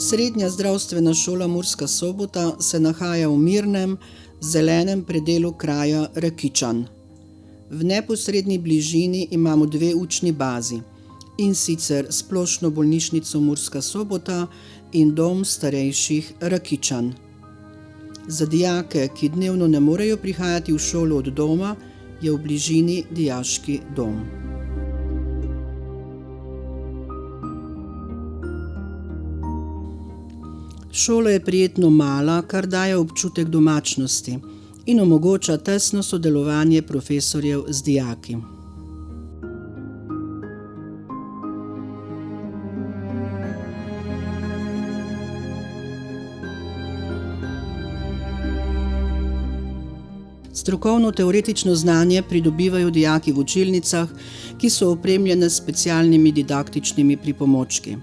Srednja zdravstvena šola Murska Sobota se nahaja v mirnem, zelenem predelu kraja Rakičan. V neposredni bližini imamo 2 učni bazi, in sicer Splošno bolnišnico Murska Sobota in Dom starejših Rakičan. Za dijake, ki dnevno ne morejo prihajati v šolo od doma, je v bližini dijaški dom. Šola je prijetno mala, kar daje občutek domačnosti in omogoča tesno sodelovanje profesorjev z dijaki. Strokovno-teoretično znanje pridobivajo dijaki v učilnicah, ki so opremljene s specialnimi didaktičnimi pripomočki.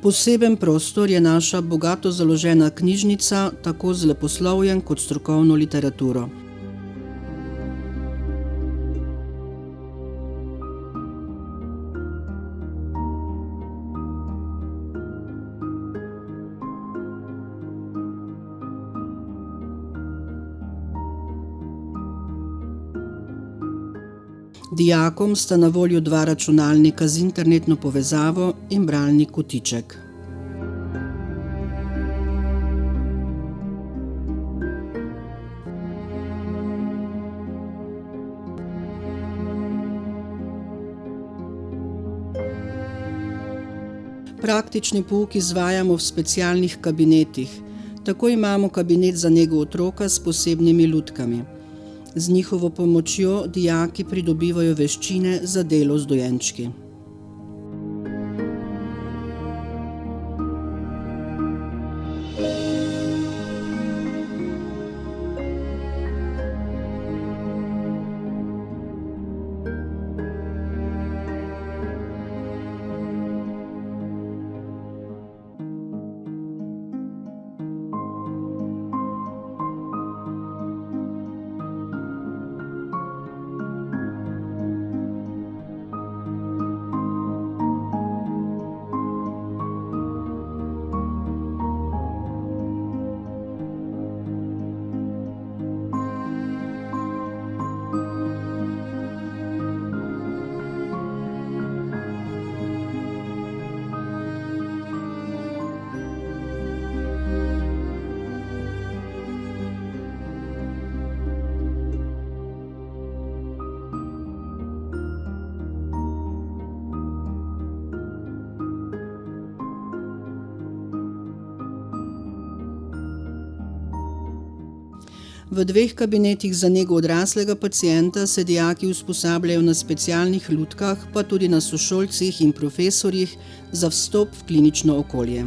Poseben prostor je naša bogato založena knjižnica, tako z leposlovjem kot strokovno literaturo. Dijakom sta na voljo 2 računalnika z internetno povezavo in bralni kotiček. Praktični pouk izvajamo v specialnih kabinetih. Tako imamo kabinet za nego otroka s posebnimi lutkami. Z njihovo pomočjo dijaki pridobivajo veščine za delo z dojenčki. V 2 kabinetih za nego odraslega pacienta se dijaki usposabljajo na specialnih lutkah, pa tudi na sošolcih in profesorjih za vstop v klinično okolje.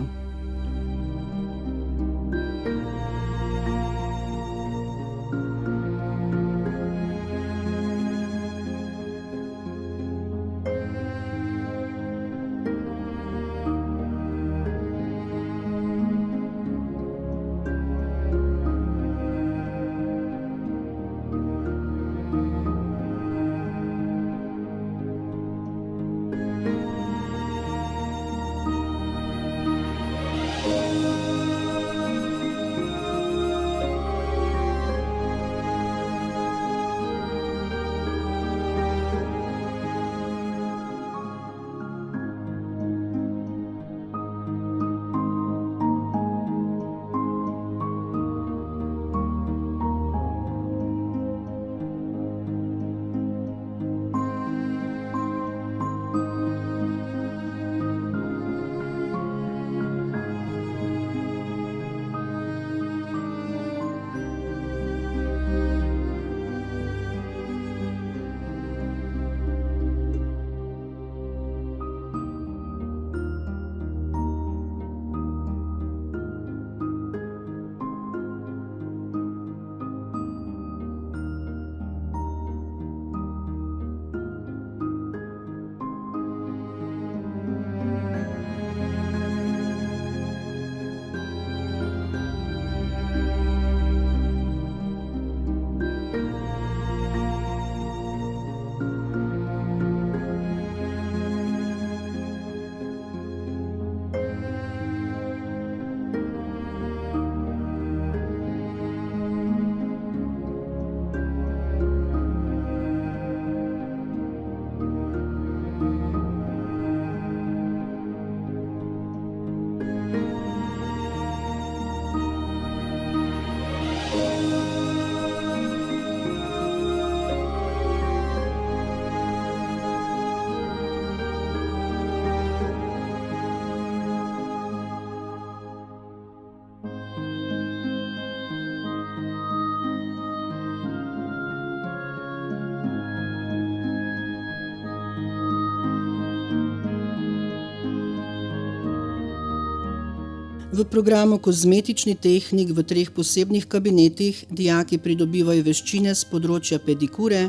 V programu kozmetični tehnik v 3 posebnih kabinetih dijaki pridobivajo veščine z področja pedikure,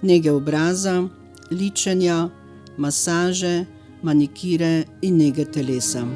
nege obraza, ličenja, masaže, manikire in nege telesa.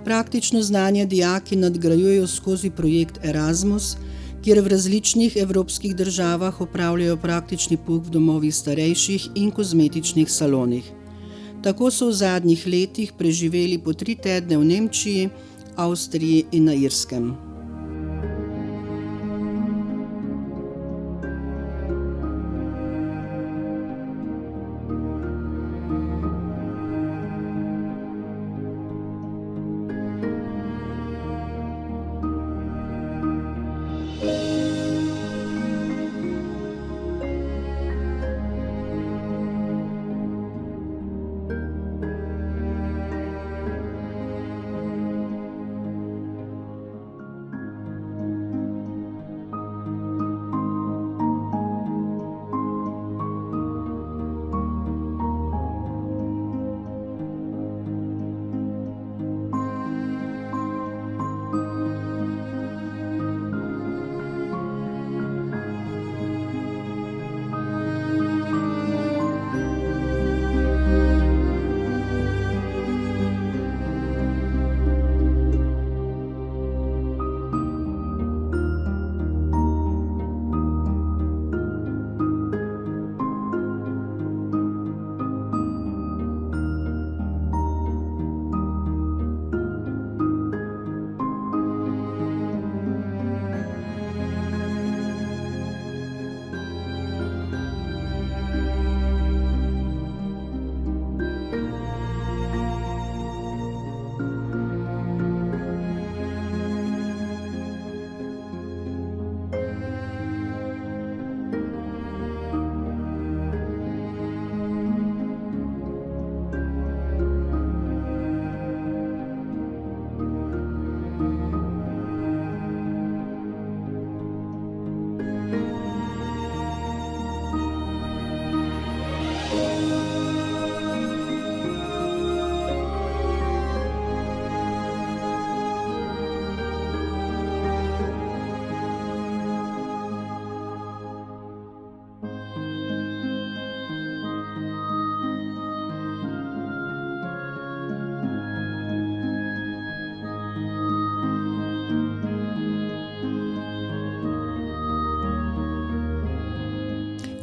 Praktično znanje dijaki nadgrajujejo skozi projekt Erasmus, kjer v različnih evropskih državah opravljajo praktični pouk v domovih starejših in kozmetičnih salonih. Tako so v zadnjih letih preživeli po 3 tedne v Nemčiji, Avstriji in na Irskem.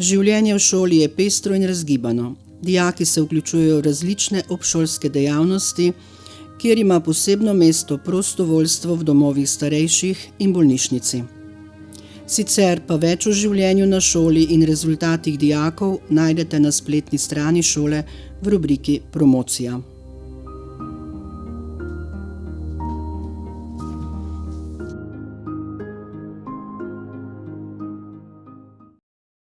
Življenje v šoli je pestro in razgibano. Dijaki se vključujejo v različne obšolske dejavnosti, kjer ima posebno mesto prostovoljstvo v domovih starejših in bolnišnici. Sicer pa več o življenju na šoli in rezultatih dijakov najdete na spletni strani šole v rubriki Promocija.